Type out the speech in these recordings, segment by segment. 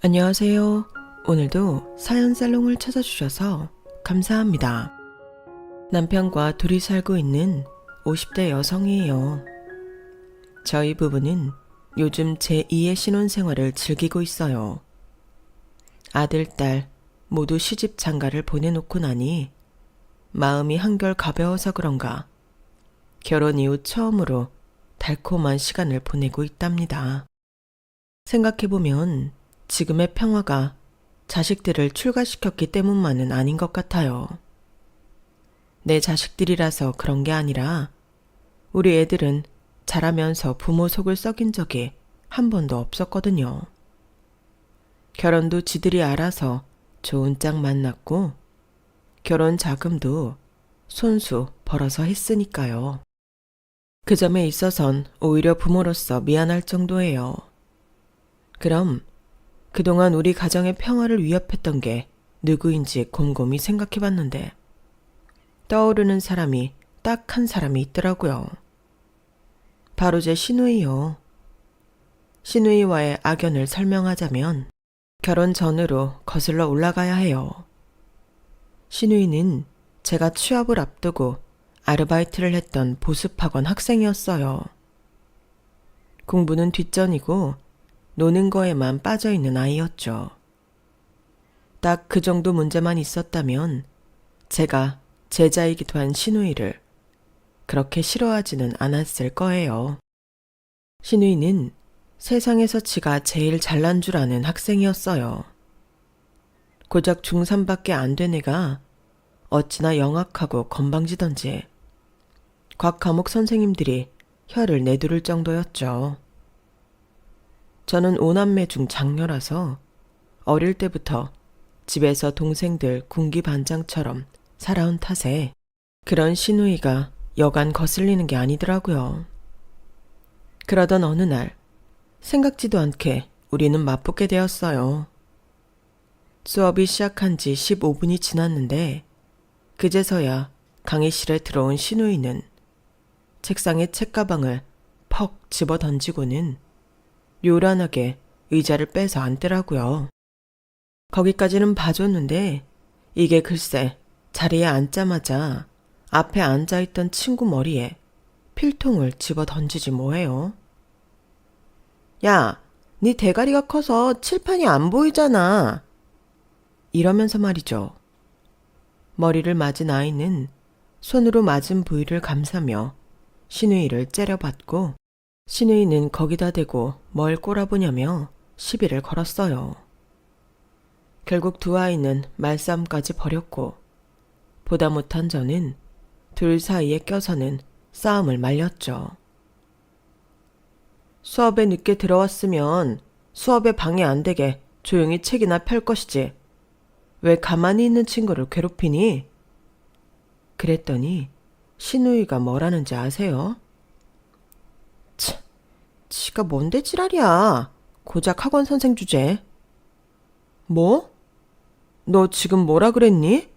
안녕하세요. 오늘도 사연 살롱을 찾아주셔서 감사합니다. 남편과 둘이 살고 있는 50대 여성이에요. 저희 부부는 요즘 제2의 신혼생활을 즐기고 있어요. 아들, 딸 모두 시집 장가를 보내놓고 나니 마음이 한결 가벼워서 그런가 결혼 이후 처음으로 달콤한 시간을 보내고 있답니다. 생각해보면 지금의 평화가 자식들을 출가시켰기 때문만은 아닌 것 같아요. 내 자식들이라서 그런 게 아니라 우리 애들은 자라면서 부모 속을 썩인 적이 한 번도 없었거든요. 결혼도 지들이 알아서 좋은 짝 만났고 결혼 자금도 손수 벌어서 했으니까요. 그 점에 있어선 오히려 부모로서 미안할 정도예요. 그럼 그동안 우리 가정의 평화를 위협했던 게 누구인지 곰곰이 생각해봤는데 떠오르는 사람이 딱 한 사람이 있더라고요. 바로 제 시누이요. 시누이와의 악연을 설명하자면 결혼 전으로 거슬러 올라가야 해요. 시누이는 제가 취업을 앞두고 아르바이트를 했던 보습학원 학생이었어요. 공부는 뒷전이고 노는 거에만 빠져있는 아이였죠. 딱 그 정도 문제만 있었다면 제가 제자이기도 한 시누이를 그렇게 싫어하지는 않았을 거예요. 시누이는 세상에서 지가 제일 잘난 줄 아는 학생이었어요. 고작 중3밖에 안 된 애가 어찌나 영악하고 건방지던지 각 과목 선생님들이 혀를 내두를 정도였죠. 저는 5남매 중 장녀라서 어릴 때부터 집에서 동생들 군기반장처럼 살아온 탓에 그런 시누이가 여간 거슬리는 게 아니더라고요. 그러던 어느 날 생각지도 않게 우리는 맞붙게 되었어요. 수업이 시작한 지 15분이 지났는데 그제서야 강의실에 들어온 시누이는 책상에 책가방을 퍽 집어 던지고는 요란하게 의자를 빼서 앉더라고요. 거기까지는 봐줬는데 이게 글쎄 자리에 앉자마자 앞에 앉아있던 친구 머리에 필통을 집어 던지지 뭐예요. 야, 네 대가리가 커서 칠판이 안 보이잖아. 이러면서 말이죠. 머리를 맞은 아이는 손으로 맞은 부위를 감싸며 시누이를 째려봤고 시누이는 거기다 대고 뭘 꼬라보냐며 시비를 걸었어요. 결국 두 아이는 말싸움까지 벌였고 보다 못한 저는 둘 사이에 껴서는 싸움을 말렸죠. 수업에 늦게 들어왔으면 수업에 방해 안 되게 조용히 책이나 펼 것이지. 왜 가만히 있는 친구를 괴롭히니? 그랬더니 시누이가 뭐라는지 아세요? 지가 뭔데 지랄이야. 고작 학원 선생 주제. 뭐? 너 지금 뭐라 그랬니?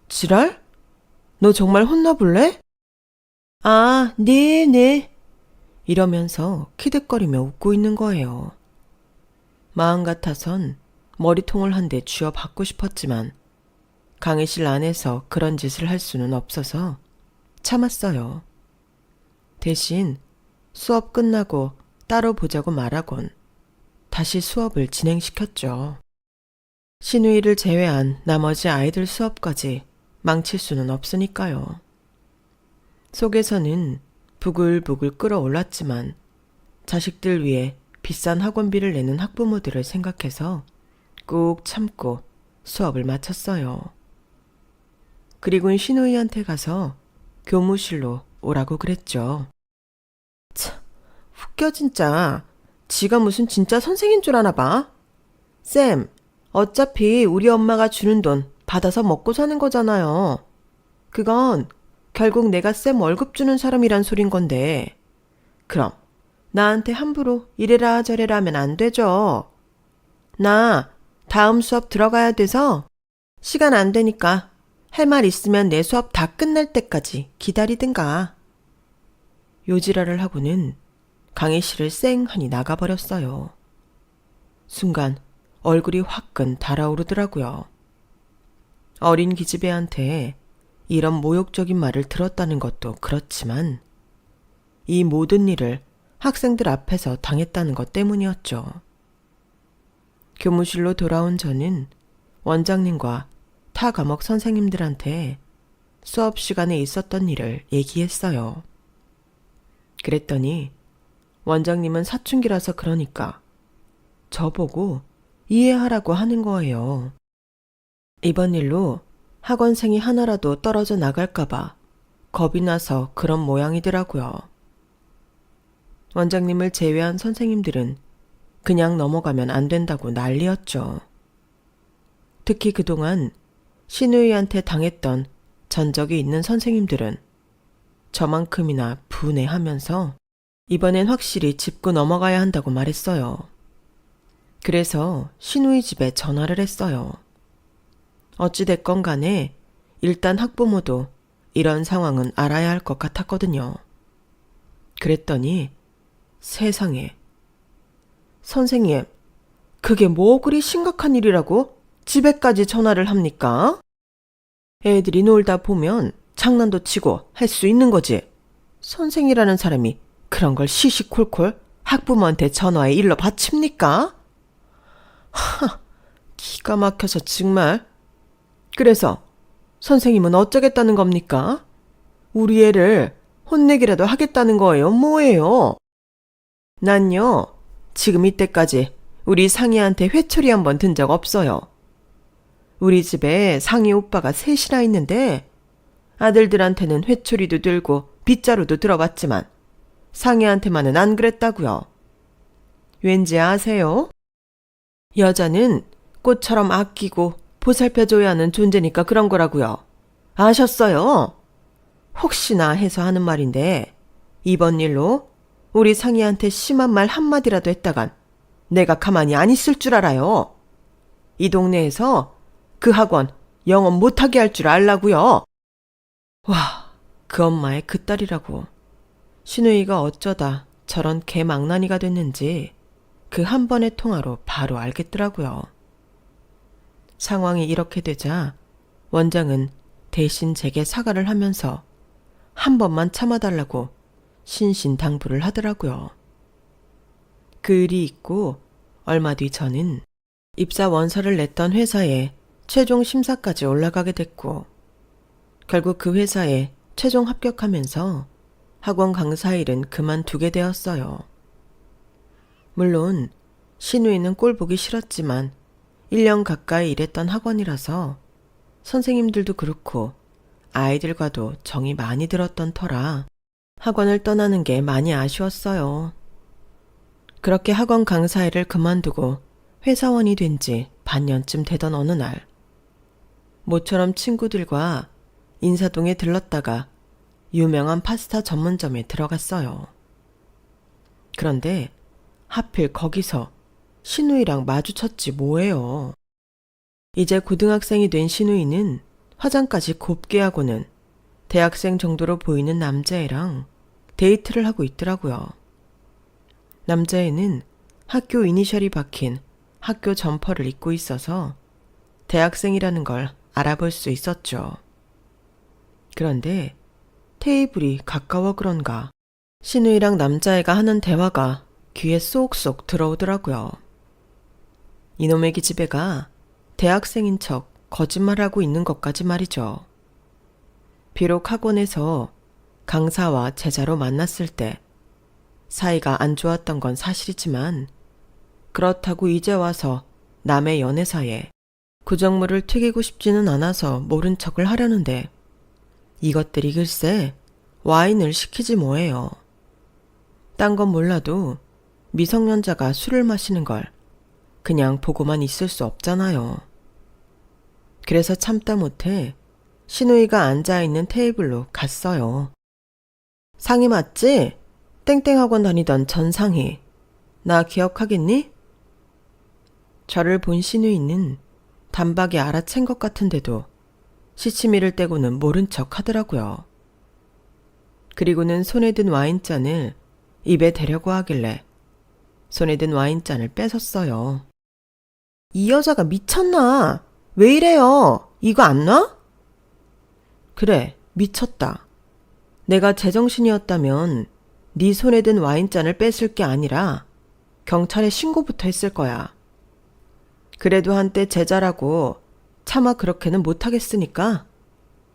지랄? 너 정말 혼나볼래? 아, 네. 이러면서 키득거리며 웃고 있는 거예요. 마음 같아선 머리통을 한 대 쥐어 받고 싶었지만 강의실 안에서 그런 짓을 할 수는 없어서 참았어요. 대신 수업 끝나고 따로 보자고 말하곤 다시 수업을 진행시켰죠. 시누이를 제외한 나머지 아이들 수업까지 망칠 수는 없으니까요. 속에서는 부글부글 끓어올랐지만 자식들 위해 비싼 학원비를 내는 학부모들을 생각해서 꾹 참고 수업을 마쳤어요. 그리고는 시누이한테 가서 교무실로 오라고 그랬죠. 참, 웃겨 진짜. 지가 무슨 진짜 선생인 줄 아나 봐. 쌤, 어차피 우리 엄마가 주는 돈 받아서 먹고 사는 거잖아요. 그건 결국 내가 쌤 월급 주는 사람이란 소린 건데 그럼 나한테 함부로 이래라 저래라 하면 안 되죠. 나 다음 수업 들어가야 돼서 시간 안 되니까 할 말 있으면 내 수업 다 끝날 때까지 기다리든가. 요지랄을 하고는 강의실을 쌩하니 나가버렸어요. 순간 얼굴이 화끈 달아오르더라고요. 어린 기집애한테 이런 모욕적인 말을 들었다는 것도 그렇지만 이 모든 일을 학생들 앞에서 당했다는 것 때문이었죠. 교무실로 돌아온 저는 원장님과 타 과목 선생님들한테 수업 시간에 있었던 일을 얘기했어요. 그랬더니 원장님은 사춘기라서 그러니까 저보고 이해하라고 하는 거예요. 이번 일로 학원생이 하나라도 떨어져 나갈까봐 겁이 나서 그런 모양이더라고요. 원장님을 제외한 선생님들은 그냥 넘어가면 안 된다고 난리였죠. 특히 그동안 신우이한테 당했던 전적이 있는 선생님들은 저만큼이나 분해하면서 이번엔 확실히 짚고 넘어가야 한다고 말했어요. 그래서 신우이 집에 전화를 했어요. 어찌됐건 간에 일단 학부모도 이런 상황은 알아야 할 것 같았거든요. 그랬더니 세상에, 선생님, 그게 뭐 그리 심각한 일이라고 집에까지 전화를 합니까? 애들이 놀다 보면 장난도 치고 할 수 있는 거지. 선생이라는 사람이 그런 걸 시시콜콜 학부모한테 전화해 일러 바칩니까? 하, 기가 막혀서 정말. 그래서 선생님은 어쩌겠다는 겁니까? 우리 애를 혼내기라도 하겠다는 거예요? 뭐예요? 난요, 지금 이때까지 우리 상희한테 회초리 한번 든 적 없어요. 우리 집에 상희 오빠가 셋이나 있는데 아들들한테는 회초리도 들고 빗자루도 들어봤지만 상희한테만은 안 그랬다고요. 왠지 아세요? 여자는 꽃처럼 아끼고 보살펴줘야 하는 존재니까 그런 거라고요. 아셨어요? 혹시나 해서 하는 말인데 이번 일로 우리 상희한테 심한 말 한마디라도 했다간 내가 가만히 안 있을 줄 알아요. 이 동네에서 그 학원 영업 못하게 할 줄 알라고요. 와, 그 엄마의 그 딸이라고. 신우이가 어쩌다 저런 개망나니가 됐는지 그 한 번의 통화로 바로 알겠더라고요. 상황이 이렇게 되자 원장은 대신 제게 사과를 하면서 한 번만 참아달라고 신신당부를 하더라고요. 그 일이 있고 얼마 뒤 저는 입사 원서를 냈던 회사에 최종 심사까지 올라가게 됐고 결국 그 회사에 최종 합격하면서 학원 강사 일은 그만두게 되었어요. 물론 신우이는 꼴 보기 싫었지만 1년 가까이 일했던 학원이라서 선생님들도 그렇고 아이들과도 정이 많이 들었던 터라 학원을 떠나는 게 많이 아쉬웠어요. 그렇게 학원 강사 일을 그만두고 회사원이 된 지 반년쯤 되던 어느 날 모처럼 친구들과 인사동에 들렀다가 유명한 파스타 전문점에 들어갔어요. 그런데 하필 거기서 신우이랑 마주쳤지 뭐예요. 이제 고등학생이 된 신우이는 화장까지 곱게 하고는 대학생 정도로 보이는 남자애랑 데이트를 하고 있더라고요. 남자애는 학교 이니셜이 박힌 학교 점퍼를 입고 있어서 대학생이라는 걸 알아볼 수 있었죠. 그런데 테이블이 가까워 그런가 신우이랑 남자애가 하는 대화가 귀에 쏙쏙 들어오더라고요. 이놈의 기집애가 대학생인 척 거짓말하고 있는 것까지 말이죠. 비록 학원에서 강사와 제자로 만났을 때 사이가 안 좋았던 건 사실이지만 그렇다고 이제 와서 남의 연애사에 구정물을 튀기고 싶지는 않아서 모른 척을 하려는데 이것들이 글쎄 와인을 시키지 뭐예요. 딴 건 몰라도 미성년자가 술을 마시는 걸 그냥 보고만 있을 수 없잖아요. 그래서 참다 못해 신우이가 앉아있는 테이블로 갔어요. 상희 맞지? 땡땡학원 다니던 전상희. 나 기억하겠니? 저를 본 신우이는 단박에 알아챈 것 같은데도 시치미를 떼고는 모른 척 하더라고요. 그리고는 손에 든 와인잔을 입에 대려고 하길래 손에 든 와인잔을 뺏었어요. 이 여자가 미쳤나? 왜 이래요? 이거 안 놔? 그래, 미쳤다. 내가 제정신이었다면 네 손에 든 와인잔을 뺏을 게 아니라 경찰에 신고부터 했을 거야. 그래도 한때 제자라고 차마 그렇게는 못하겠으니까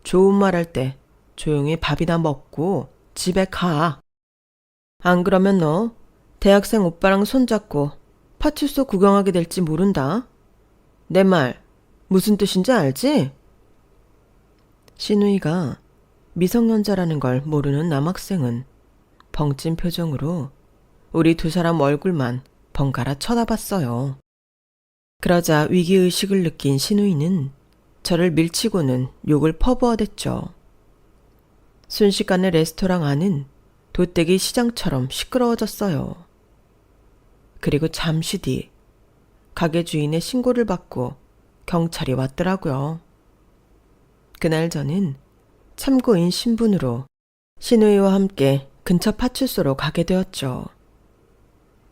좋은 말 할 때 조용히 밥이나 먹고 집에 가. 안 그러면 너 대학생 오빠랑 손잡고 파출소 구경하게 될지 모른다. 내 말 무슨 뜻인지 알지? 신우이가 미성년자라는 걸 모르는 남학생은 벙찐 표정으로 우리 두 사람 얼굴만 번갈아 쳐다봤어요. 그러자 위기의식을 느낀 신우이는 저를 밀치고는 욕을 퍼부어댔죠. 순식간에 레스토랑 안은 돗대기 시장처럼 시끄러워졌어요. 그리고 잠시 뒤 가게 주인의 신고를 받고 경찰이 왔더라고요. 그날 저는 참고인 신분으로 신우이와 함께 근처 파출소로 가게 되었죠.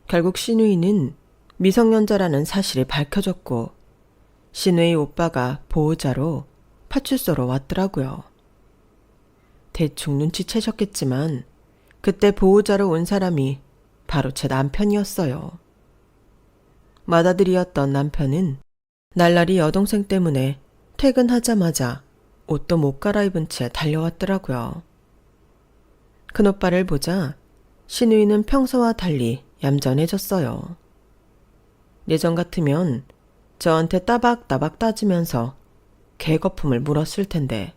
결국 신우이는 미성년자라는 사실이 밝혀졌고 신우이 오빠가 보호자로 파출소로 왔더라고요. 대충 눈치채셨겠지만 그때 보호자로 온 사람이 바로 제 남편이었어요. 맏아들이었던 남편은 날라리 여동생 때문에 퇴근하자마자 옷도 못 갈아입은 채 달려왔더라고요. 큰오빠를 보자 신우이는 평소와 달리 얌전해졌어요. 예전 같으면 저한테 따박따박 따지면서 개거품을 물었을 텐데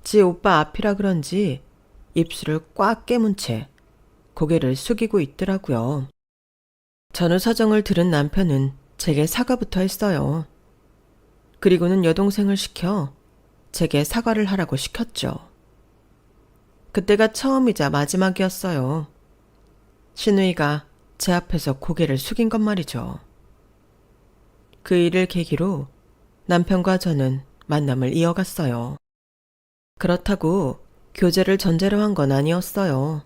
지 오빠 앞이라 그런지 입술을 꽉 깨문 채 고개를 숙이고 있더라고요. 전후 사정을 들은 남편은 제게 사과부터 했어요. 그리고는 여동생을 시켜 제게 사과를 하라고 시켰죠. 그때가 처음이자 마지막이었어요. 신우이가 제 앞에서 고개를 숙인 것 말이죠. 그 일을 계기로 남편과 저는 만남을 이어갔어요. 그렇다고 교제를 전제로 한 건 아니었어요.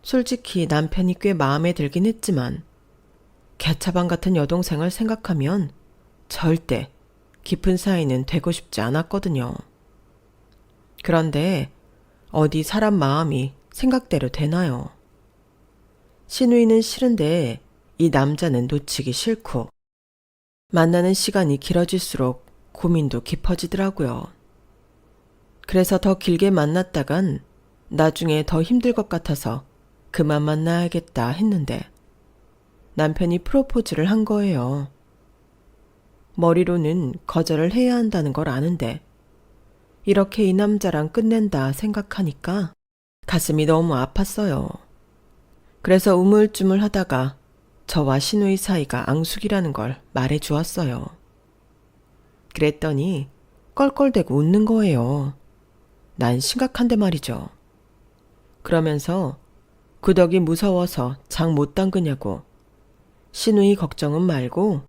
솔직히 남편이 꽤 마음에 들긴 했지만 개차반 같은 여동생을 생각하면 절대 깊은 사이는 되고 싶지 않았거든요. 그런데 어디 사람 마음이 생각대로 되나요? 신우이는 싫은데 이 남자는 놓치기 싫고 만나는 시간이 길어질수록 고민도 깊어지더라고요. 그래서 더 길게 만났다간 나중에 더 힘들 것 같아서 그만 만나야겠다 했는데 남편이 프로포즈를 한 거예요. 머리로는 거절을 해야 한다는 걸 아는데 이렇게 이 남자랑 끝낸다 생각하니까 가슴이 너무 아팠어요. 그래서 우물쭈물 하다가 저와 신우이 사이가 앙숙이라는 걸 말해 주었어요. 그랬더니 껄껄대고 웃는 거예요. 난 심각한데 말이죠. 그러면서 구덕이 무서워서 장 못 담그냐고 신우이 걱정은 말고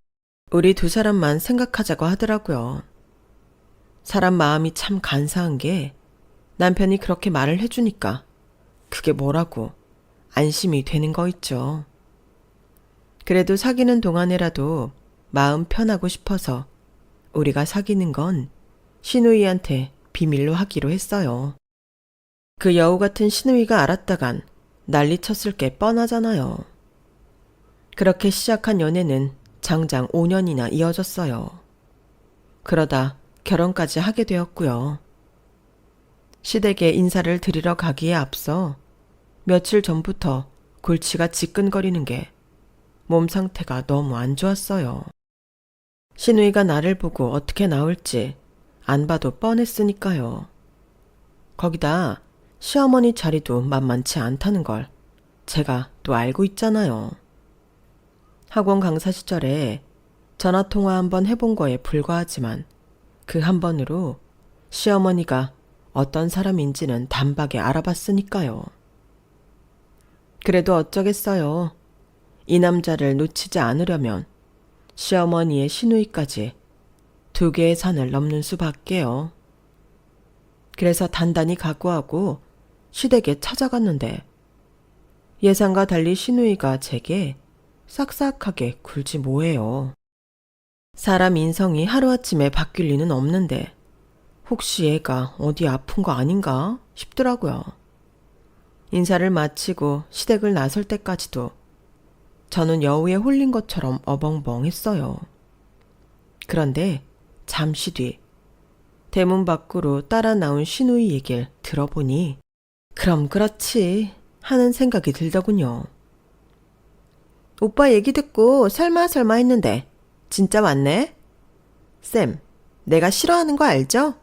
우리 두 사람만 생각하자고 하더라고요. 사람 마음이 참 간사한 게 남편이 그렇게 말을 해주니까 그게 뭐라고 안심이 되는 거 있죠. 그래도 사귀는 동안에라도 마음 편하고 싶어서 우리가 사귀는 건 신우이한테 비밀로 하기로 했어요. 그 여우 같은 신우이가 알았다간 난리 쳤을 게 뻔하잖아요. 그렇게 시작한 연애는 장장 5년이나 이어졌어요. 그러다 결혼까지 하게 되었고요. 시댁에 인사를 드리러 가기에 앞서 며칠 전부터 골치가 지끈거리는 게 몸 상태가 너무 안 좋았어요. 신우이가 나를 보고 어떻게 나올지 안 봐도 뻔했으니까요. 거기다 시어머니 자리도 만만치 않다는 걸 제가 또 알고 있잖아요. 학원 강사 시절에 전화통화 한번 해본 거에 불과하지만 그 한 번으로 시어머니가 어떤 사람인지는 단박에 알아봤으니까요. 그래도 어쩌겠어요. 이 남자를 놓치지 않으려면 시어머니의 신우이까지 2개의 산을 넘는 수밖에요. 그래서 단단히 각오하고 시댁에 찾아갔는데 예상과 달리 신우이가 제게 싹싹하게 굴지 뭐예요. 사람 인성이 하루아침에 바뀔 리는 없는데 혹시 얘가 어디 아픈 거 아닌가 싶더라고요. 인사를 마치고 시댁을 나설 때까지도 저는 여우에 홀린 것처럼 어벙벙했어요. 그런데 잠시 뒤 대문 밖으로 따라 나온 시누이 얘기를 들어보니 그럼 그렇지 하는 생각이 들더군요. 오빠 얘기 듣고 설마 했는데 진짜 왔네? 쌤, 내가 싫어하는 거 알죠?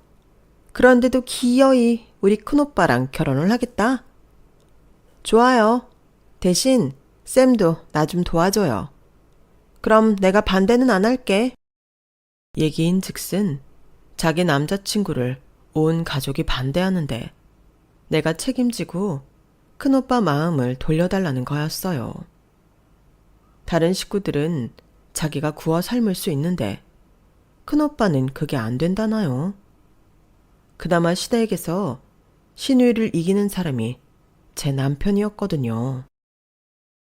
그런데도 기어이 우리 큰오빠랑 결혼을 하겠다. 좋아요. 대신 쌤도 나 좀 도와줘요. 그럼 내가 반대는 안 할게. 얘기인 즉슨 자기 남자친구를 온 가족이 반대하는데 내가 책임지고 큰오빠 마음을 돌려달라는 거였어요. 다른 식구들은 자기가 구워 삶을 수 있는데 큰오빠는 그게 안 된다나요? 그나마 시댁에서 시누이를 이기는 사람이 제 남편이었거든요.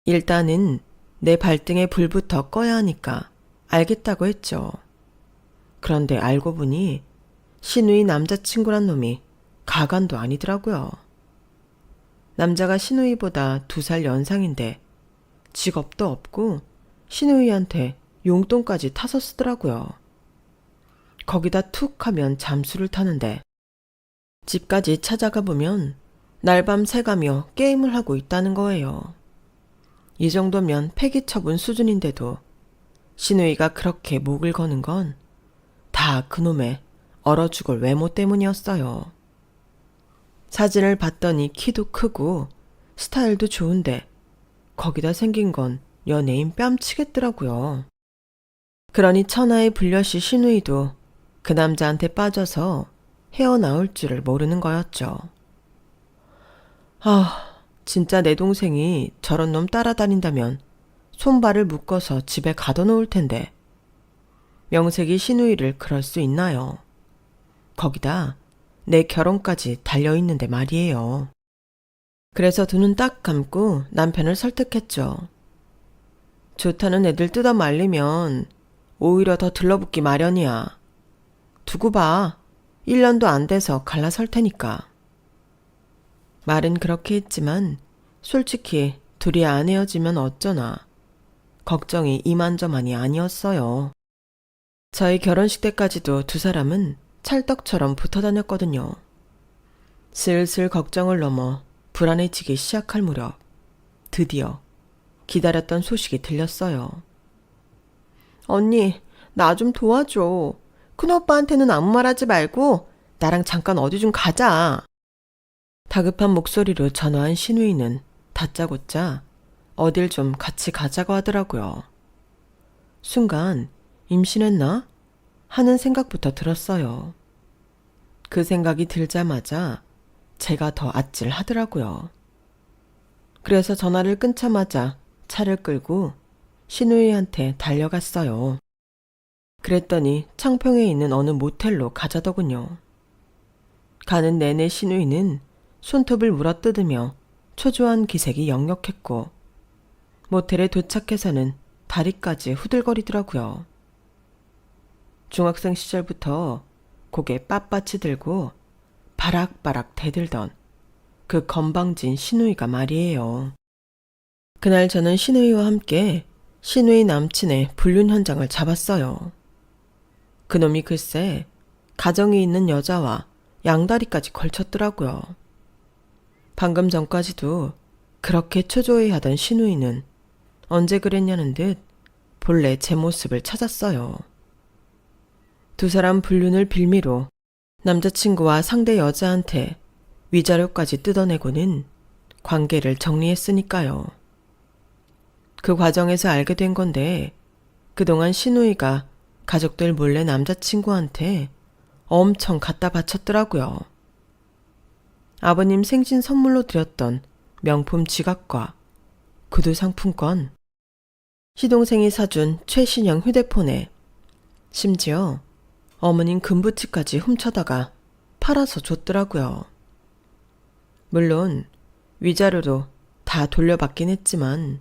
일단은 내 발등에 불부터 꺼야 하니까 알겠다고 했죠. 그런데 알고 보니 시누이 남자친구란 놈이 가관도 아니더라고요. 남자가 시누이보다 2살 연상인데 직업도 없고 시누이한테 용돈까지 타서 쓰더라고요. 거기다 툭 하면 잠수를 타는데 집까지 찾아가 보면 날밤 새가며 게임을 하고 있다는 거예요. 이 정도면 폐기 처분 수준인데도 시누이가 그렇게 목을 거는 건 다 그놈의 얼어 죽을 외모 때문이었어요. 사진을 봤더니 키도 크고 스타일도 좋은데 거기다 생긴 건 연예인 뺨치겠더라고요. 그러니 천하의 불려시 시누이도 그 남자한테 빠져서 헤어나올 줄을 모르는 거였죠. 진짜 내 동생이 저런 놈 따라다닌다면 손발을 묶어서 집에 가둬놓을 텐데 명색이 시누이를 그럴 수 있나요? 거기다 내 결혼까지 달려있는데 말이에요. 그래서 두 눈 딱 감고 남편을 설득했죠. 좋다는 애들 뜯어 말리면 오히려 더 들러붙기 마련이야. 두고 봐. 1년도 안 돼서 갈라설 테니까. 말은 그렇게 했지만 솔직히 둘이 안 헤어지면 어쩌나. 걱정이 이만저만이 아니었어요. 저희 결혼식 때까지도 두 사람은 찰떡처럼 붙어 다녔거든요. 슬슬 걱정을 넘어 불안해지기 시작할 무렵 드디어 기다렸던 소식이 들렸어요. 언니, 나 좀 도와줘. 큰오빠한테는 아무 말 하지 말고 나랑 잠깐 어디 좀 가자. 다급한 목소리로 전화한 시누이는 다짜고짜 어딜 좀 같이 가자고 하더라고요. 순간 임신했나? 하는 생각부터 들었어요. 그 생각이 들자마자 제가 더 아찔하더라고요. 그래서 전화를 끊자마자 차를 끌고 시누이한테 달려갔어요. 그랬더니 창평에 있는 어느 모텔로 가자더군요. 가는 내내 시누이는 손톱을 물어뜯으며 초조한 기색이 역력했고 모텔에 도착해서는 다리까지 후들거리더라고요. 중학생 시절부터 고개 빳빳이 들고 바락바락 대들던 그 건방진 시누이가 말이에요. 그날 저는 시누이와 함께 시누이 남친의 불륜 현장을 잡았어요. 그놈이 글쎄 가정이 있는 여자와 양다리까지 걸쳤더라고요. 방금 전까지도 그렇게 초조해하던 시누이는 언제 그랬냐는 듯 본래 제 모습을 찾았어요. 두 사람 불륜을 빌미로 남자친구와 상대 여자한테 위자료까지 뜯어내고는 관계를 정리했으니까요. 그 과정에서 알게 된 건데 그동안 시누이가 가족들 몰래 남자친구한테 엄청 갖다 바쳤더라고요. 아버님 생신 선물로 드렸던 명품 지갑과 구두 상품권, 시동생이 사준 최신형 휴대폰에 심지어 어머님 금부치까지 훔쳐다가 팔아서 줬더라고요. 물론 위자료도 다 돌려받긴 했지만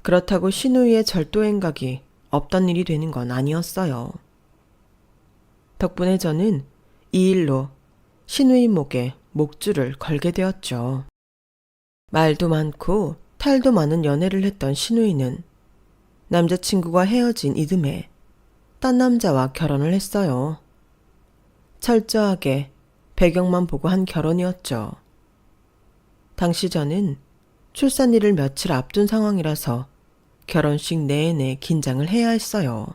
그렇다고 시누이의 절도 행각이 없던 일이 되는 건 아니었어요. 덕분에 저는 이 일로 신우이 목에 목줄을 걸게 되었죠. 말도 많고 탈도 많은 연애를 했던 신우이는 남자친구가 헤어진 이듬해 딴 남자와 결혼을 했어요. 철저하게 배경만 보고 한 결혼이었죠. 당시 저는 출산일을 며칠 앞둔 상황이라서 결혼식 내내 긴장을 해야 했어요.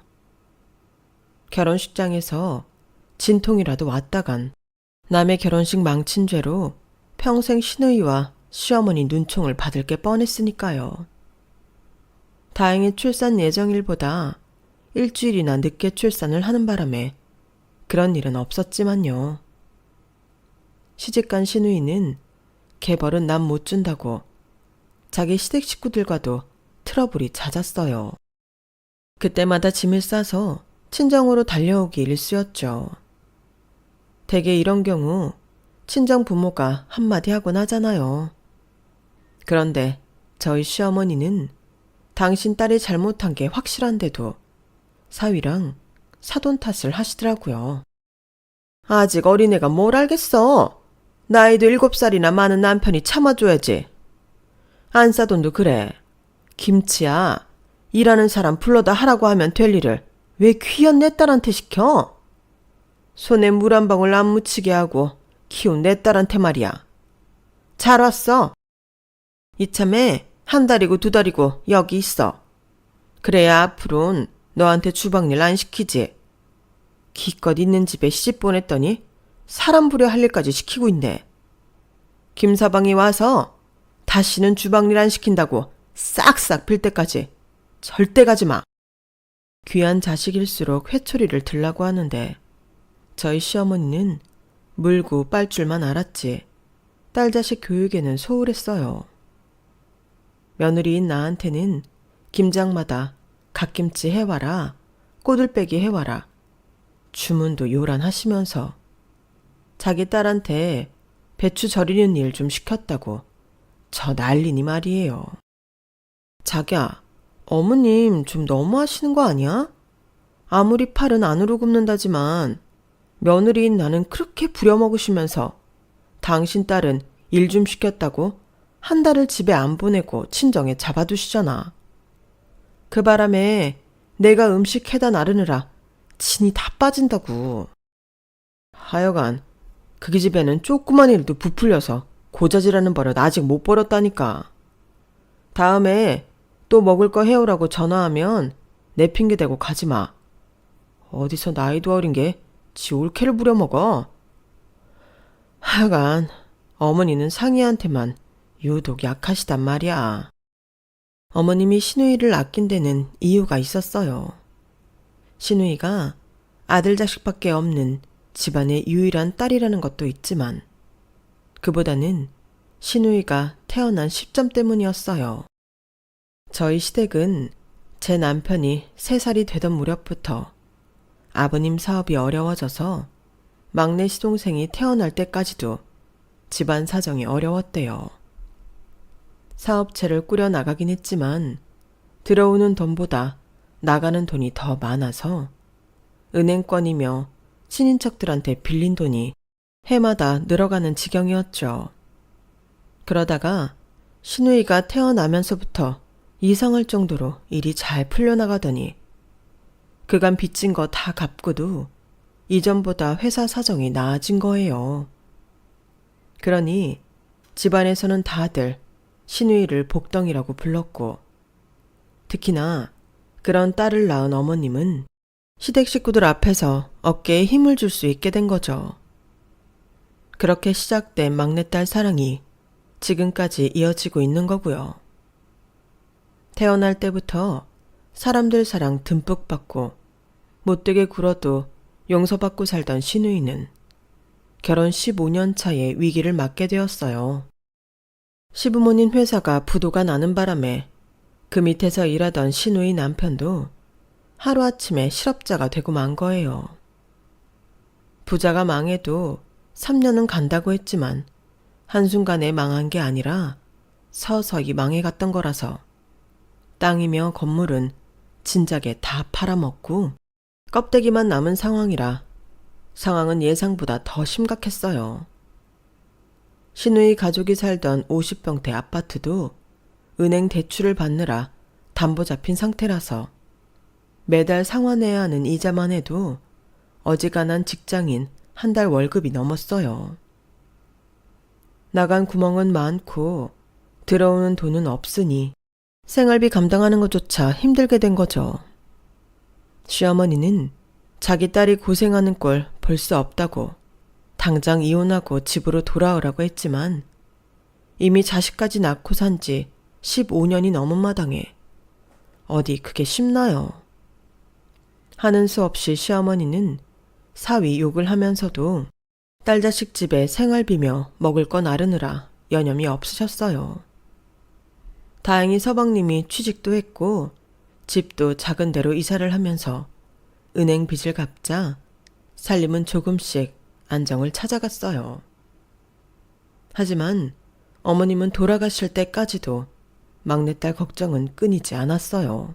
결혼식장에서 진통이라도 왔다간 남의 결혼식 망친 죄로 평생 신우이와 시어머니 눈총을 받을 게 뻔했으니까요. 다행히 출산 예정일보다 일주일이나 늦게 출산을 하는 바람에 그런 일은 없었지만요. 시집간 신우이는 개벌은 남 못 준다고 자기 시댁 식구들과도 트러블이 잦았어요. 그때마다 짐을 싸서 친정으로 달려오기 일쑤였죠. 대개 이런 경우 친정 부모가 한마디 하곤 하잖아요. 그런데 저희 시어머니는 당신 딸이 잘못한 게 확실한데도 사위랑 사돈 탓을 하시더라고요. 아직 어린애가 뭘 알겠어. 나이도 7살이나 많은 남편이 참아줘야지. 안사돈도 그래. 김치야, 일하는 사람 불러다 하라고 하면 될 일을 왜 귀한 내 딸한테 시켜? 손에 물 한 방울 안 묻히게 하고 키운 내 딸한테 말이야. 잘 왔어. 이참에 1달이고 2달이고 여기 있어. 그래야 앞으로는 너한테 주방일 안 시키지. 기껏 있는 집에 시집 보냈더니 사람 부려 할 일까지 시키고 있네. 김서방이 와서 다시는 주방일 안 시킨다고 싹싹 빌 때까지 절대 가지 마. 귀한 자식일수록 회초리를 들라고 하는데 저희 시어머니는 물고 빨 줄만 알았지 딸 자식 교육에는 소홀했어요. 며느리인 나한테는 김장마다 갓김치 해와라, 꼬들빼기 해와라, 주문도 요란하시면서 자기 딸한테 배추 절이는 일 좀 시켰다고 저 난리니 말이에요. 자기야, 어머님 좀 너무 하시는 거 아니야? 아무리 팔은 안으로 굽는다지만 며느리인 나는 그렇게 부려먹으시면서 당신 딸은 일 좀 시켰다고 1달을 집에 안 보내고 친정에 잡아두시잖아. 그 바람에 내가 음식 해다 나르느라 진이 다 빠진다고. 하여간 그 기집애는 조그만 일도 부풀려서 고자질하는 버릇 아직 못 버렸다니까. 다음에 또 먹을 거 해오라고 전화하면 내 핑계 대고 가지 마. 어디서 나이도 어린 게 지 올케를 부려먹어. 하여간 어머니는 상희한테만 유독 약하시단 말이야. 어머님이 신우이를 아낀 데는 이유가 있었어요. 신우이가 아들 자식밖에 없는 집안의 유일한 딸이라는 것도 있지만 그보다는 신우이가 태어난 시점 때문이었어요. 저희 시댁은 제 남편이 3살이 되던 무렵부터 아버님 사업이 어려워져서 막내 시동생이 태어날 때까지도 집안 사정이 어려웠대요. 사업체를 꾸려나가긴 했지만 들어오는 돈보다 나가는 돈이 더 많아서 은행권이며 친인척들한테 빌린 돈이 해마다 늘어가는 지경이었죠. 그러다가 신우이가 태어나면서부터 이상할 정도로 일이 잘 풀려나가더니 그간 빚진 거 다 갚고도 이전보다 회사 사정이 나아진 거예요. 그러니 집안에서는 다들 신우이를 복덩이라고 불렀고 특히나 그런 딸을 낳은 어머님은 시댁 식구들 앞에서 어깨에 힘을 줄 수 있게 된 거죠. 그렇게 시작된 막내딸 사랑이 지금까지 이어지고 있는 거고요. 태어날 때부터 사람들 사랑 듬뿍 받고 못되게 굴어도 용서받고 살던 신우이는 결혼 15년 차에 위기를 맞게 되었어요. 시부모님 회사가 부도가 나는 바람에 그 밑에서 일하던 신우이 남편도 하루아침에 실업자가 되고 만 거예요. 부자가 망해도 3년은 간다고 했지만 한순간에 망한 게 아니라 서서히 망해갔던 거라서 땅이며 건물은 진작에 다 팔아먹고 껍데기만 남은 상황이라 상황은 예상보다 더 심각했어요. 신우이 가족이 살던 50평대 아파트도 은행 대출을 받느라 담보 잡힌 상태라서 매달 상환해야 하는 이자만 해도 어지간한 직장인 한 달 월급이 넘었어요. 나간 구멍은 많고 들어오는 돈은 없으니 생활비 감당하는 것조차 힘들게 된 거죠. 시어머니는 자기 딸이 고생하는 꼴 볼 수 없다고 당장 이혼하고 집으로 돌아오라고 했지만 이미 자식까지 낳고 산 지 15년이 넘은 마당에 어디 그게 쉽나요? 하는 수 없이 시어머니는 사위 욕을 하면서도 딸 자식 집에 생활비며 먹을 거 나르느라 여념이 없으셨어요. 다행히 서방님이 취직도 했고 집도 작은 데로 이사를 하면서 은행 빚을 갚자 살림은 조금씩 안정을 찾아갔어요. 하지만 어머님은 돌아가실 때까지도 막내딸 걱정은 끊이지 않았어요.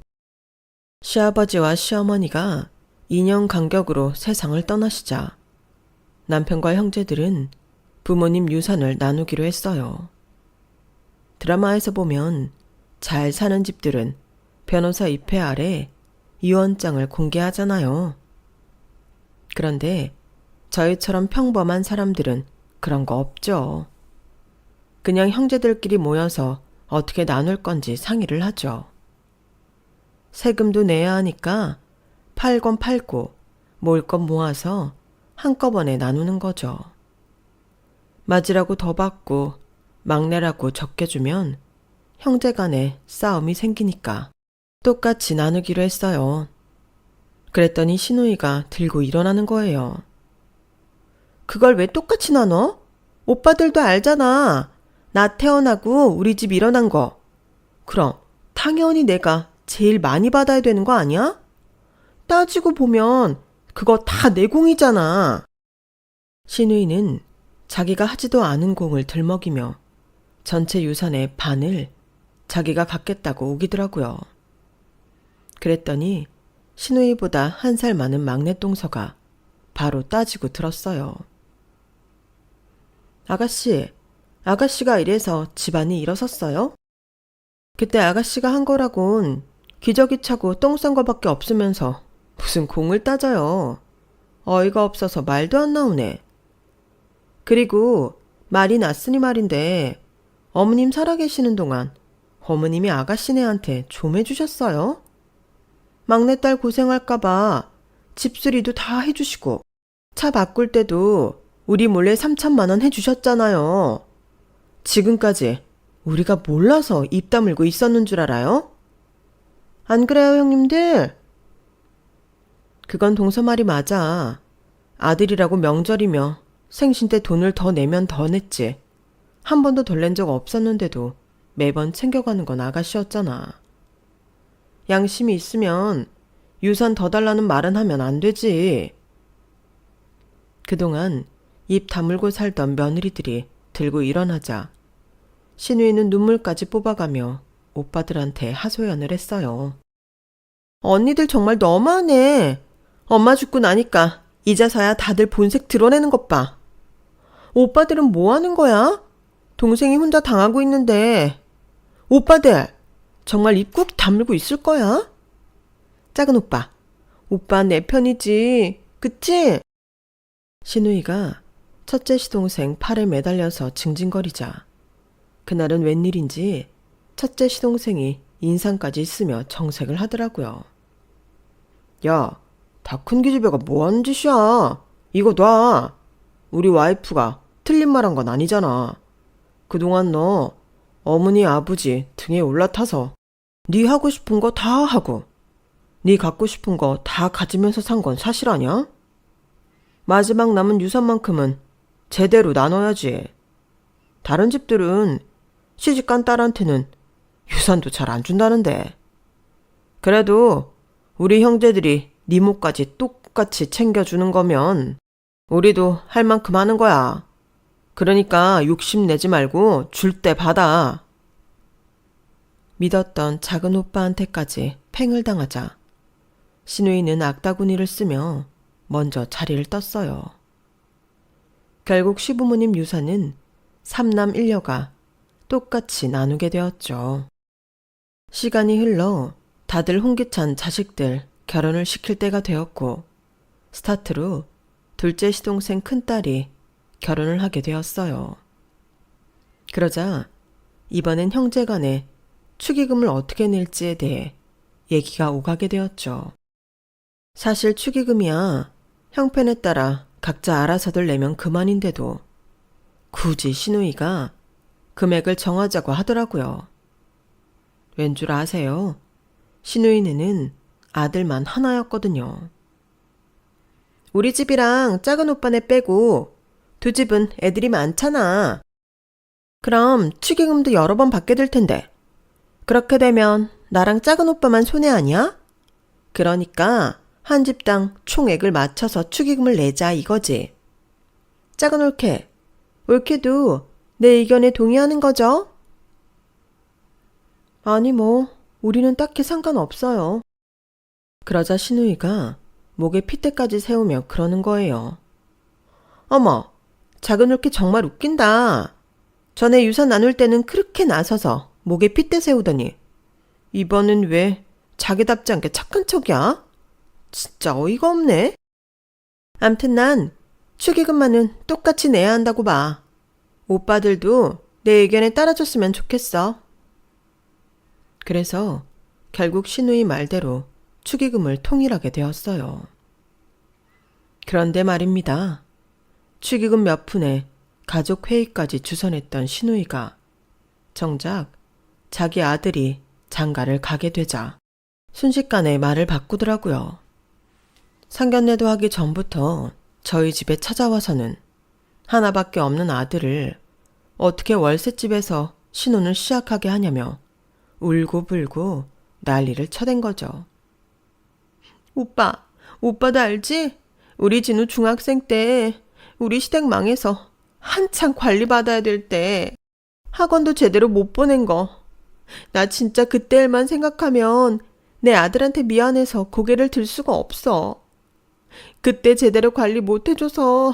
시아버지와 시어머니가 2년 간격으로 세상을 떠나시자 남편과 형제들은 부모님 유산을 나누기로 했어요. 드라마에서 보면 잘 사는 집들은 변호사 입회 아래 유언장을 공개하잖아요. 그런데 저희처럼 평범한 사람들은 그런 거 없죠. 그냥 형제들끼리 모여서 어떻게 나눌 건지 상의를 하죠. 세금도 내야 하니까 팔 건 팔고 모을 건 모아서 한꺼번에 나누는 거죠. 맞으라고 더 받고 막내라고 적게 주면 형제 간에 싸움이 생기니까 똑같이 나누기로 했어요. 그랬더니 시누이가 들고 일어나는 거예요. 그걸 왜 똑같이 나눠? 오빠들도 알잖아. 나 태어나고 우리 집 일어난 거. 그럼 당연히 내가 제일 많이 받아야 되는 거 아니야? 따지고 보면 그거 다 내 공이잖아. 시누이는 자기가 하지도 않은 공을 들먹이며 전체 유산의 반을 자기가 갖겠다고 우기더라고요. 그랬더니 시누이보다 1살 많은 막내 동서가 바로 따지고 들었어요. 아가씨가 이래서 집안이 일어섰어요? 그때 아가씨가 한 거라곤 기저귀 차고 똥 싼 거밖에 없으면서 무슨 공을 따져요. 어이가 없어서 말도 안 나오네. 그리고 말이 났으니 말인데 어머님 살아계시는 동안 어머님이 아가씨네한테 좀 해주셨어요? 막내딸 고생할까봐 집수리도 다 해주시고 차 바꿀 때도 우리 몰래 3천만 원 해주셨잖아요. 지금까지 우리가 몰라서 입 다물고 있었는 줄 알아요? 안 그래요, 형님들? 그건 동서 말이 맞아. 아들이라고 명절이며 생신 때 돈을 더 내면 더 냈지. 한 번도 덜 낸 적 없었는데도 매번 챙겨가는 건 아가씨였잖아. 양심이 있으면 유산 더 달라는 말은 하면 안 되지. 그동안 입 다물고 살던 며느리들이 들고 일어나자 신우이는 눈물까지 뽑아가며 오빠들한테 하소연을 했어요. 언니들 정말 너무하네. 엄마 죽고 나니까 이제서야 다들 본색 드러내는 것 봐. 오빠들은 뭐 하는 거야? 동생이 혼자 당하고 있는데. 오빠들 정말 입 꾹 다물고 있을 거야? 작은 오빠 내 편이지, 그치? 신우이가 첫째 시동생 팔에 매달려서 징징거리자 그날은 웬일인지 첫째 시동생이 인상까지 쓰며 정색을 하더라고요. 야, 다 큰 기집애가 뭐하는 짓이야? 이거 놔. 우리 와이프가 틀린 말 한 건 아니잖아. 그동안 너 어머니 아버지 등에 올라타서 네 하고 싶은 거 다 하고 네 갖고 싶은 거 다 가지면서 산 건 사실 아냐? 마지막 남은 유산만큼은 제대로 나눠야지. 다른 집들은 시집간 딸한테는 유산도 잘 안 준다는데. 그래도 우리 형제들이 네 몫까지 똑같이 챙겨주는 거면 우리도 할 만큼 하는 거야. 그러니까 욕심내지 말고 줄 때 받아. 믿었던 작은 오빠한테까지 팽을 당하자 신우이는 악다구니를 쓰며 먼저 자리를 떴어요. 결국 시부모님 유산은 3남 1녀가 똑같이 나누게 되었죠. 시간이 흘러 다들 홍기찬 자식들 결혼을 시킬 때가 되었고 스타트로 둘째 시동생 큰딸이 결혼을 하게 되었어요. 그러자 이번엔 형제간에 축의금을 어떻게 낼지에 대해 얘기가 오가게 되었죠. 사실 축의금이야 형편에 따라 각자 알아서들 내면 그만인데도 굳이 시누이가 금액을 정하자고 하더라고요. 왠 줄 아세요? 시누이네는 아들만 하나였거든요. 우리 집이랑 작은 오빠네 빼고 두 집은 애들이 많잖아. 그럼 축의금도 여러 번 받게 될 텐데 그렇게 되면 나랑 작은 오빠만 손해 아니야? 그러니까 한 집당 총액을 맞춰서 축의금을 내자 이거지. 작은 올케도 내 의견에 동의하는 거죠? 아니 우리는 딱히 상관없어요. 그러자 시누이가 목에 핏대까지 세우며 그러는 거예요. 어머, 작은 올케 정말 웃긴다. 전에 유산 나눌 때는 그렇게 나서서 목에 핏대 세우더니 이번엔 왜 자기답지 않게 착한 척이야? 진짜 어이가 없네. 암튼 난 축의금만은 똑같이 내야 한다고 봐. 오빠들도 내 의견에 따라줬으면 좋겠어. 그래서 결국 시누이 말대로 축의금을 통일하게 되었어요. 그런데 말입니다. 축의금 몇 푼에 가족 회의까지 주선했던 시누이가 정작 자기 아들이 장가를 가게 되자 순식간에 말을 바꾸더라고요. 상견례도 하기 전부터 저희 집에 찾아와서는 하나밖에 없는 아들을 어떻게 월세집에서 신혼을 시작하게 하냐며 울고불고 난리를 쳐댄 거죠. 오빠도 알지? 우리 진우 중학생 때 우리 시댁 망해서 한창 관리받아야 될 때 학원도 제대로 못 보낸 거. 나 진짜 그때 일만 생각하면 내 아들한테 미안해서 고개를 들 수가 없어. 그때 제대로 관리 못 해줘서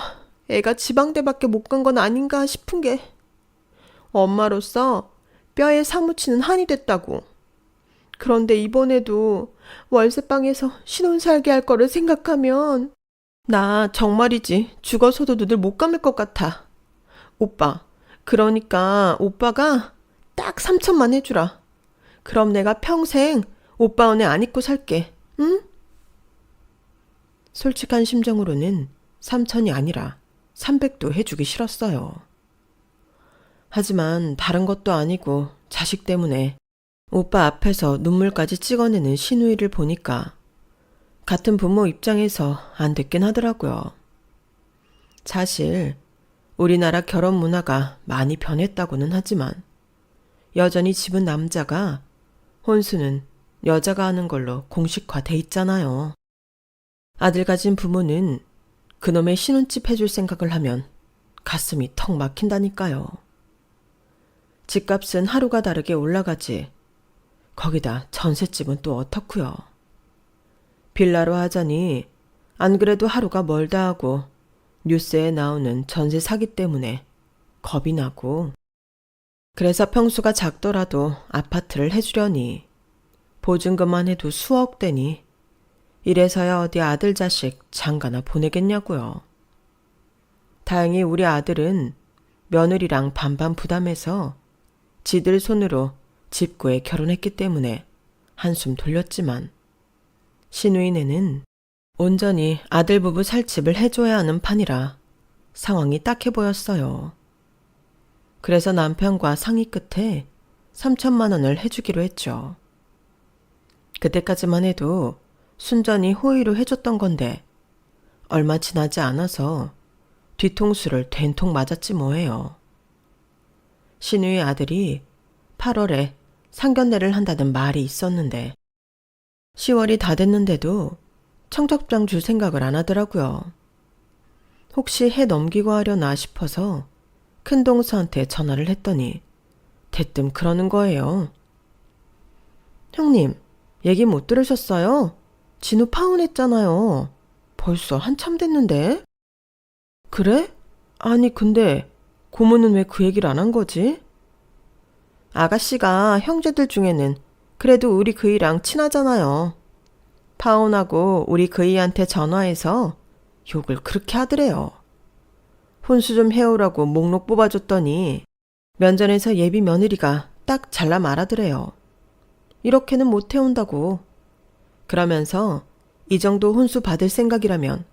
애가 지방대밖에 못 간 건 아닌가 싶은 게 엄마로서 뼈에 사무치는 한이 됐다고. 그런데 이번에도 월세방에서 신혼 살게 할 거를 생각하면 나 정말이지 죽어서도 눈을 못 감을 것 같아. 오빠, 그러니까 오빠가 딱 3천만 해주라. 그럼 내가 평생 오빠 은혜 안 잊고 살게. 응? 솔직한 심정으로는 3천이 아니라 300도 해주기 싫었어요. 하지만 다른 것도 아니고 자식 때문에 오빠 앞에서 눈물까지 찍어내는 시누이를 보니까 같은 부모 입장에서 안 됐긴 하더라고요. 사실 우리나라 결혼 문화가 많이 변했다고는 하지만 여전히 집은 남자가, 혼수는 여자가 하는 걸로 공식화돼 있잖아요. 아들 가진 부모는 그놈의 신혼집 해줄 생각을 하면 가슴이 턱 막힌다니까요. 집값은 하루가 다르게 올라가지. 거기다 전셋집은 또 어떻고요. 빌라로 하자니 안 그래도 하루가 멀다 하고 뉴스에 나오는 전세 사기 때문에 겁이 나고, 그래서 평수가 작더라도 아파트를 해주려니 보증금만 해도 수억 대니 이래서야 어디 아들 자식 장가나 보내겠냐고요. 다행히 우리 아들은 며느리랑 반반 부담해서 지들 손으로 집 구해 결혼했기 때문에 한숨 돌렸지만 시누이네는 온전히 아들 부부 살 집을 해줘야 하는 판이라 상황이 딱해 보였어요. 그래서 남편과 상의 끝에 3천만 원을 해주기로 했죠. 그때까지만 해도 순전히 호의로 해줬던 건데 얼마 지나지 않아서 뒤통수를 된통 맞았지 뭐예요. 시누이 아들이 8월에 상견례를 한다는 말이 있었는데 10월이 다 됐는데도 청첩장 줄 생각을 안 하더라고요. 혹시 해 넘기고 하려나 싶어서 큰동서한테 전화를 했더니 대뜸 그러는 거예요. 형님, 얘기 못 들으셨어요? 진우 파혼했잖아요. 벌써 한참 됐는데. 그래? 아니 근데 고모는 왜 그 얘기를 안 한 거지? 아가씨가 형제들 중에는 그래도 우리 그이랑 친하잖아요. 파혼하고 우리 그이한테 전화해서 욕을 그렇게 하더래요. 혼수 좀 해오라고 목록 뽑아줬더니 면전에서 예비 며느리가 딱 잘라 말하더래요. 이렇게는 못 해온다고. 그러면서 이 정도 혼수 받을 생각이라면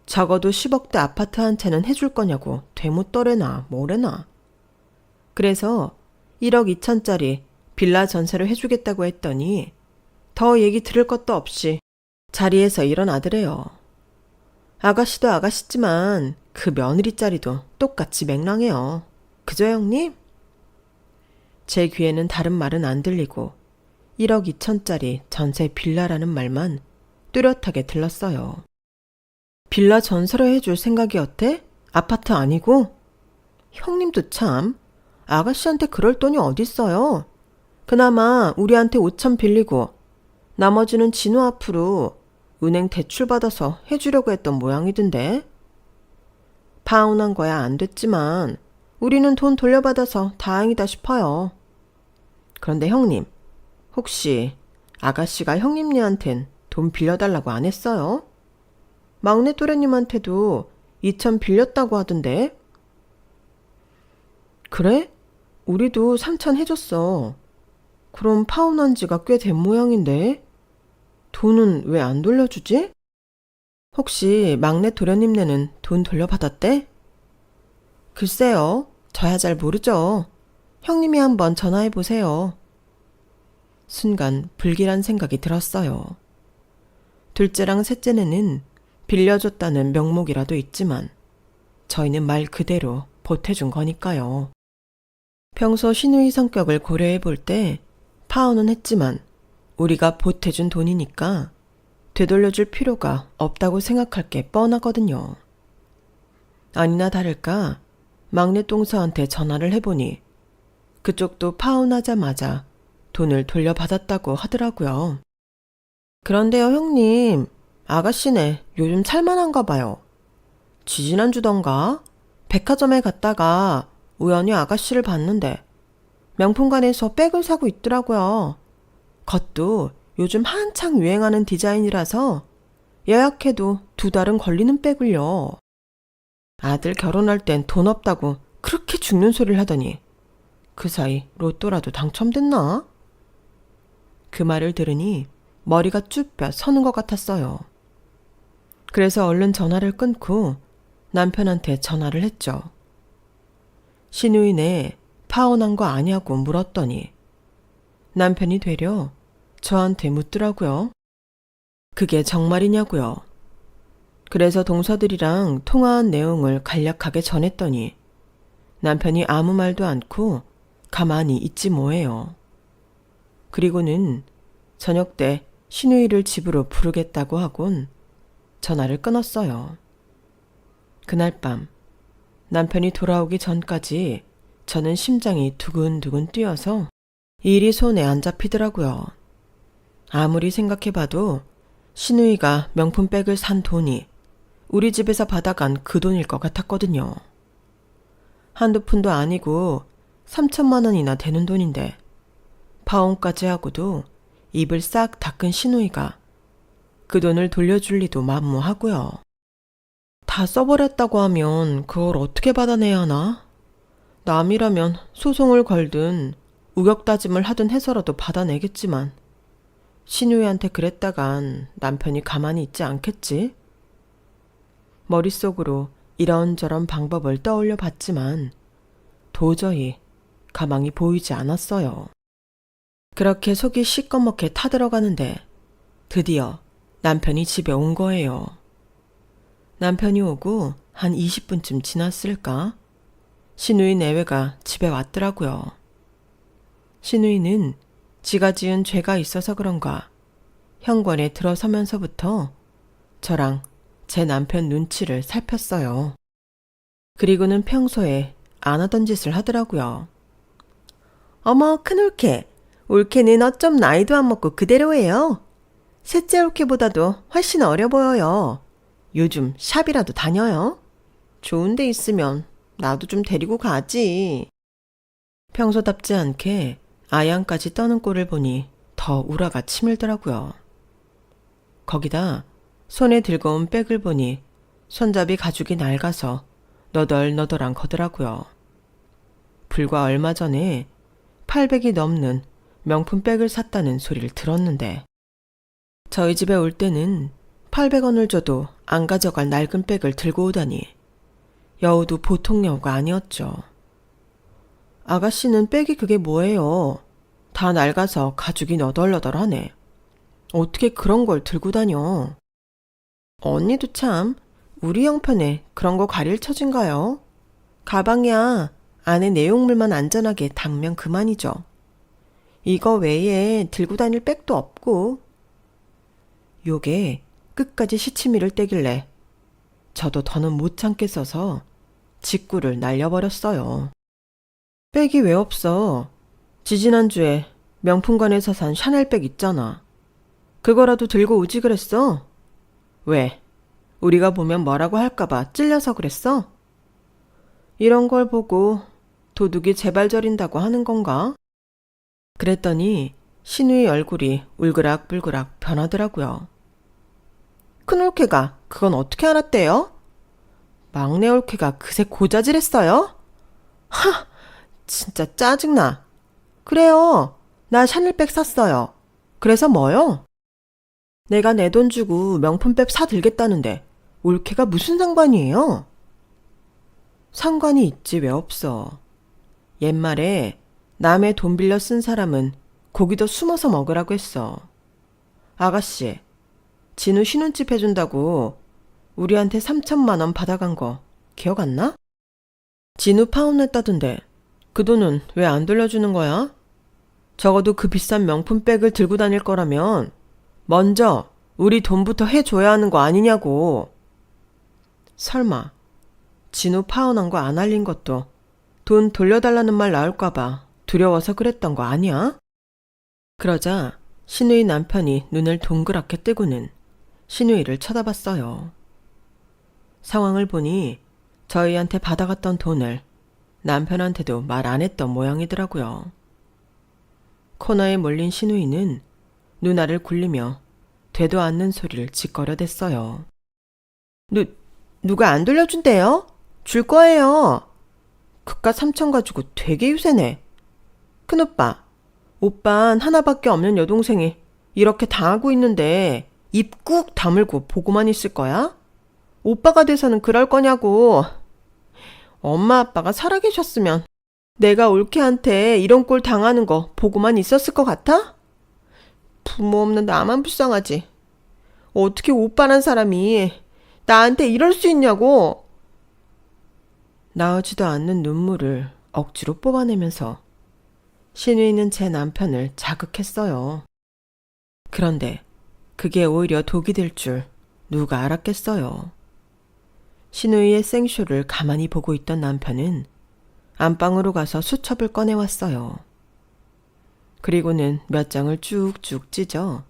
적어도 10억대 아파트 한 채는 해줄 거냐고 되묻더래나 뭐래나. 그래서 1억 2천짜리 빌라 전세를 해주겠다고 했더니 더 얘기 들을 것도 없이 자리에서 일어나더래요. 아가씨도 아가씨지만 그 며느리 자리도 똑같이 맹랑해요. 그죠 형님? 제 귀에는 다른 말은 안 들리고 1억 2천짜리 전세 빌라라는 말만 뚜렷하게 들렸어요. 빌라 전세로 해줄 생각이었대? 아파트 아니고? 형님도 참 아가씨한테 그럴 돈이 어딨어요. 그나마 우리한테 5천 빌리고 나머지는 진우 앞으로 은행 대출 받아서 해주려고 했던 모양이던데. 파혼한 거야 안 됐지만 우리는 돈 돌려받아서 다행이다 싶어요. 그런데 형님, 혹시 아가씨가 형님네한텐 돈 빌려달라고 안 했어요? 막내 또래님한테도 2천 빌렸다고 하던데. 그래? 우리도 3천 해줬어. 그럼 파혼한 지가 꽤 된 모양인데 돈은 왜 안 돌려주지? 혹시 막내 도련님네는 돈 돌려받았대? 글쎄요, 저야 잘 모르죠. 형님이 한번 전화해보세요. 순간 불길한 생각이 들었어요. 둘째랑 셋째네는 빌려줬다는 명목이라도 있지만 저희는 말 그대로 보태준 거니까요. 평소 신우이 성격을 고려해 볼 때 파혼은 했지만 우리가 보태준 돈이니까 되돌려줄 필요가 없다고 생각할 게 뻔하거든요. 아니나 다를까 막내 동서한테 전화를 해보니 그쪽도 파혼하자마자 돈을 돌려받았다고 하더라고요. 그런데요 형님, 아가씨네 요즘 살만한가 봐요. 지지난주던가 백화점에 갔다가 우연히 아가씨를 봤는데 명품관에서 백을 사고 있더라고요. 겉도 요즘 한창 유행하는 디자인이라서 예약해도 2달은 걸리는 백을요. 아들 결혼할 땐 돈 없다고 그렇게 죽는 소리를 하더니 그 사이 로또라도 당첨됐나? 그 말을 들으니 머리가 쭈뼛 서는 것 같았어요. 그래서 얼른 전화를 끊고 남편한테 전화를 했죠. 신우이네 파혼한 거 아냐고 물었더니 남편이 되려 저한테 묻더라고요. 그게 정말이냐고요. 그래서 동서들이랑 통화한 내용을 간략하게 전했더니 남편이 아무 말도 않고 가만히 있지 뭐예요. 그리고는 저녁 때 신우이를 집으로 부르겠다고 하곤 전화를 끊었어요. 그날 밤 남편이 돌아오기 전까지 저는 심장이 두근두근 뛰어서 일이 손에 안 잡히더라고요. 아무리 생각해봐도 신우이가 명품백을 산 돈이 우리 집에서 받아간 그 돈일 것 같았거든요. 한두 푼도 아니고 3천만 원이나 되는 돈인데 파혼까지 하고도 입을 싹 닦은 신우이가 그 돈을 돌려줄 리도 만무하고요. 다 써버렸다고 하면 그걸 어떻게 받아내야 하나? 남이라면 소송을 걸든 우격다짐을 하든 해서라도 받아내겠지만 신우이한테 그랬다간 남편이 가만히 있지 않겠지? 머릿속으로 이런저런 방법을 떠올려 봤지만 도저히 가망이 보이지 않았어요. 그렇게 속이 시꺼멓게 타들어가는데 드디어 남편이 집에 온 거예요. 남편이 오고 한 20분쯤 지났을까? 신우이 내외가 집에 왔더라고요. 신우이는 지가 지은 죄가 있어서 그런가 현관에 들어서면서부터 저랑 제 남편 눈치를 살폈어요. 그리고는 평소에 안 하던 짓을 하더라고요. 어머 큰올케, 올케는 어쩜 나이도 안 먹고 그대로예요. 셋째 올케보다도 훨씬 어려 보여요. 요즘 샵이라도 다녀요? 좋은 데 있으면 나도 좀 데리고 가지. 평소답지 않게 아양까지 떠는 꼴을 보니 더 우라가 치밀더라고요. 거기다 손에 들고 온 백을 보니 손잡이 가죽이 낡아서 너덜너덜한 거더라고요. 불과 얼마 전에 800이 넘는 명품 백을 샀다는 소리를 들었는데 저희 집에 올 때는 800원을 줘도 안 가져갈 낡은 백을 들고 오다니 여우도 보통 여우가 아니었죠. 아가씨는 백이 그게 뭐예요? 다 낡아서 가죽이 너덜너덜하네. 어떻게 그런 걸 들고 다녀? 언니도 참 우리 형편에 그런 거 가릴 처진가요? 가방이야 안에 내용물만 안전하게 담으면 그만이죠. 이거 외에 들고 다닐 백도 없고. 요게 끝까지 시치미를 떼길래 저도 더는 못 참겠어서 직구를 날려버렸어요. 백이 왜 없어? 지지난주에 명품관에서 산 샤넬백 있잖아. 그거라도 들고 오지 그랬어? 왜? 우리가 보면 뭐라고 할까봐 찔려서 그랬어? 이런 걸 보고 도둑이 재발저린다고 하는 건가? 그랬더니 신우의 얼굴이 울그락불그락 변하더라고요. 큰 올케가 그건 어떻게 알았대요? 막내 올케가 그새 고자질했어요? 하! 진짜 짜증나. 그래요. 나 샤넬백 샀어요. 그래서 뭐요? 내가 내 돈 주고 명품백 사들겠다는데 올케가 무슨 상관이에요? 상관이 있지 왜 없어. 옛말에 남의 돈 빌려 쓴 사람은 고기도 숨어서 먹으라고 했어. 아가씨, 진우 신혼집 해준다고 우리한테 3천만 원 받아간 거 기억 안 나? 진우 파혼했다던데 그 돈은 왜 안 돌려주는 거야? 적어도 그 비싼 명품백을 들고 다닐 거라면 먼저 우리 돈부터 해줘야 하는 거 아니냐고. 설마 진우 파혼한 거 안 알린 것도 돈 돌려달라는 말 나올까봐 두려워서 그랬던 거 아니야? 그러자 신우의 남편이 눈을 동그랗게 뜨고는 신우이를 쳐다봤어요. 상황을 보니 저희한테 받아갔던 돈을 남편한테도 말 안 했던 모양이더라고요. 코너에 몰린 신우이는 누나를 굴리며 되도 않는 소리를 짓거려댔어요. 누가 안 돌려준대요? 줄 거예요. 그깟 3천 가지고 되게 유세네. 큰오빠, 오빤 하나밖에 없는 여동생이 이렇게 당하고 있는데 입 꾹 다물고 보고만 있을 거야? 오빠가 돼서는 그럴 거냐고. 엄마 아빠가 살아계셨으면 내가 올케한테 이런 꼴 당하는 거 보고만 있었을 것 같아? 부모 없는 나만 불쌍하지. 어떻게 오빠란 사람이 나한테 이럴 수 있냐고. 나오지도 않는 눈물을 억지로 뽑아내면서 신우이는 제 남편을 자극했어요. 그런데 그게 오히려 독이 될 줄 누가 알았겠어요. 신우이의 생쇼를 가만히 보고 있던 남편은 안방으로 가서 수첩을 꺼내왔어요. 그리고는 몇 장을 쭉쭉 찢어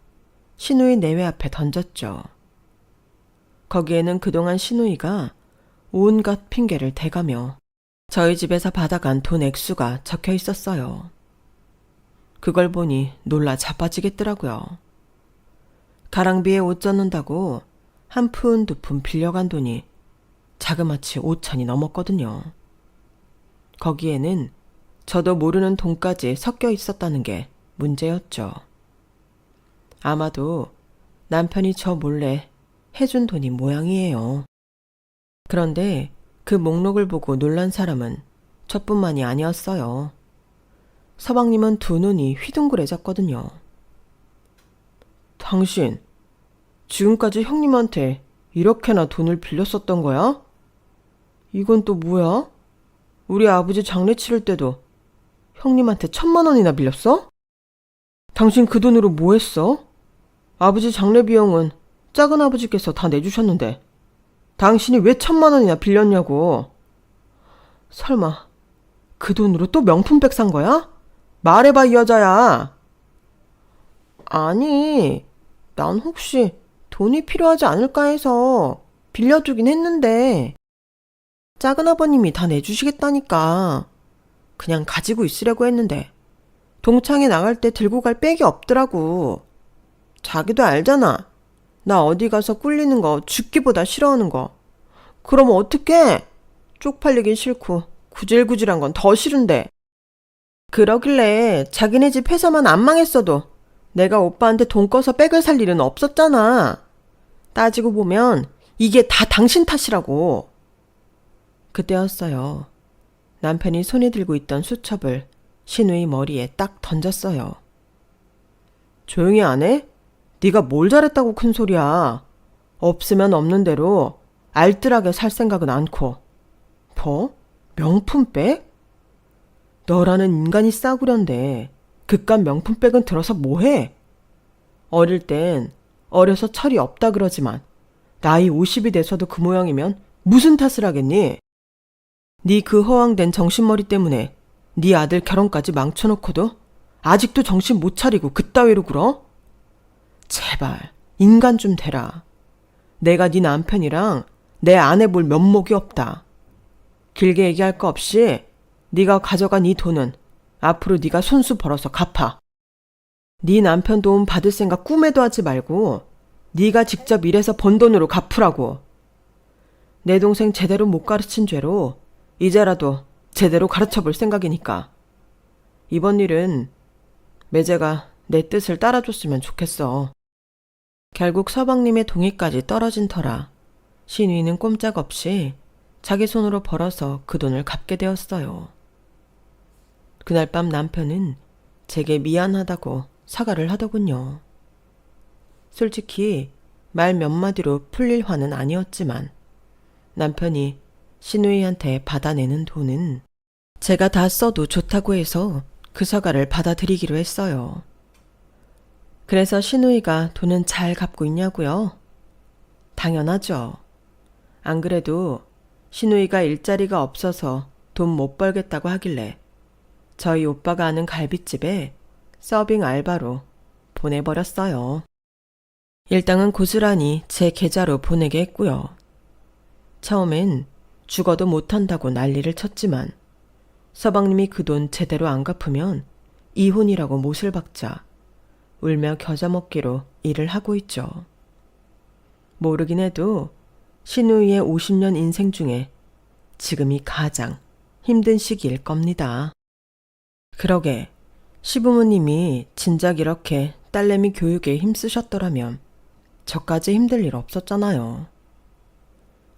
신우이 내외 앞에 던졌죠. 거기에는 그동안 신우이가 온갖 핑계를 대가며 저희 집에서 받아간 돈 액수가 적혀 있었어요. 그걸 보니 놀라 자빠지겠더라고요. 가랑비에 옷 젖는다고 한 푼 두 푼 빌려간 돈이 자그마치 5천이 넘었거든요. 거기에는 저도 모르는 돈까지 섞여 있었다는 게 문제였죠. 아마도 남편이 저 몰래 해준 돈이 모양이에요. 그런데 그 목록을 보고 놀란 사람은 저뿐만이 아니었어요. 서방님은 두 눈이 휘둥그레졌거든요. 당신, 지금까지 형님한테 이렇게나 돈을 빌렸었던 거야? 이건 또 뭐야? 우리 아버지 장례 치를 때도 형님한테 1,000만 원이나 빌렸어? 당신 그 돈으로 뭐 했어? 아버지 장례 비용은 작은 아버지께서 다 내주셨는데 당신이 왜 1,000만 원이나 빌렸냐고. 설마 그 돈으로 또 명품백 산 거야? 말해봐 이 여자야. 아니, 난 혹시 돈이 필요하지 않을까 해서 빌려주긴 했는데 작은아버님이 다 내주시겠다니까 그냥 가지고 있으려고 했는데 동창회 나갈 때 들고 갈 백이 없더라고. 자기도 알잖아. 나 어디 가서 꿀리는 거 죽기보다 싫어하는 거. 그럼 어떡해? 쪽팔리긴 싫고 구질구질한 건 더 싫은데. 그러길래 자기네 집 회사만 안 망했어도 내가 오빠한테 돈 꺼서 백을 살 일은 없었잖아. 따지고 보면 이게 다 당신 탓이라고. 그때였어요. 남편이 손에 들고 있던 수첩을 신우의 머리에 딱 던졌어요. 조용히 안 해? 네가 뭘 잘했다고 큰 소리야. 없으면 없는 대로 알뜰하게 살 생각은 않고. 뭐? 명품백? 너라는 인간이 싸구려인데 그깟 명품백은 들어서 뭐해? 어릴 땐 어려서 철이 없다 그러지만 나이 50이 돼서도 그 모양이면 무슨 탓을 하겠니? 네 그 허황된 정신머리 때문에 네 아들 결혼까지 망쳐놓고도 아직도 정신 못 차리고 그따위로 굴어? 제발 인간 좀 되라. 내가 네 남편이랑 내 아내 볼 면목이 없다. 길게 얘기할 거 없이 네가 가져간 이 돈은 앞으로 네가 손수 벌어서 갚아. 네 남편 도움 받을 생각 꿈에도 하지 말고 네가 직접 일해서 번 돈으로 갚으라고. 내 동생 제대로 못 가르친 죄로 이제라도 제대로 가르쳐 볼 생각이니까. 이번 일은 매제가 내 뜻을 따라줬으면 좋겠어. 결국 서방님의 동의까지 떨어진 터라 신우이는 꼼짝없이 자기 손으로 벌어서 그 돈을 갚게 되었어요. 그날 밤 남편은 제게 미안하다고 사과를 하더군요. 솔직히 말 몇 마디로 풀릴 화는 아니었지만 남편이 신우이한테 받아내는 돈은 제가 다 써도 좋다고 해서 그 사과를 받아들이기로 했어요. 그래서 신우이가 돈은 잘 갚고 있냐고요? 당연하죠. 안 그래도 신우이가 일자리가 없어서 돈 못 벌겠다고 하길래 저희 오빠가 아는 갈비집에 서빙 알바로 보내버렸어요. 일당은 고스란히 제 계좌로 보내게 했고요. 처음엔 죽어도 못한다고 난리를 쳤지만 서방님이 그 돈 제대로 안 갚으면 이혼이라고 못을 박자 울며 겨자 먹기로 일을 하고 있죠. 모르긴 해도 신우이의 50년 인생 중에 지금이 가장 힘든 시기일 겁니다. 그러게 시부모님이 진작 이렇게 딸내미 교육에 힘쓰셨더라면 저까지 힘들 일 없었잖아요.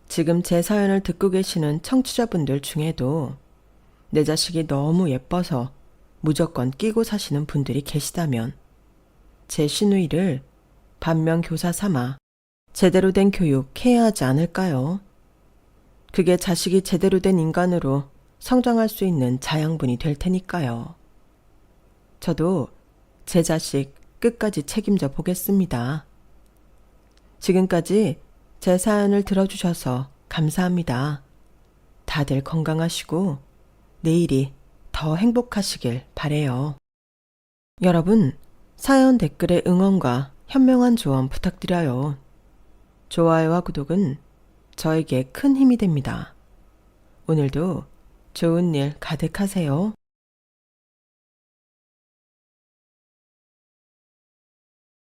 지금 제 사연을 듣고 계시는 청취자분들 중에도 내 자식이 너무 예뻐서 무조건 끼고 사시는 분들이 계시다면 제 시누이를 반면교사 삼아 제대로 된 교육 해야 하지 않을까요? 그게 자식이 제대로 된 인간으로 성장할 수 있는 자양분이 될 테니까요. 저도 제 자식 끝까지 책임져 보겠습니다. 지금까지 제 사연을 들어주셔서 감사합니다. 다들 건강하시고 내일이 더 행복하시길 바래요. 여러분, 사연 댓글에 응원과 현명한 조언 부탁드려요. 좋아요와 구독은 저에게 큰 힘이 됩니다. 오늘도 좋은 일 가득하세요.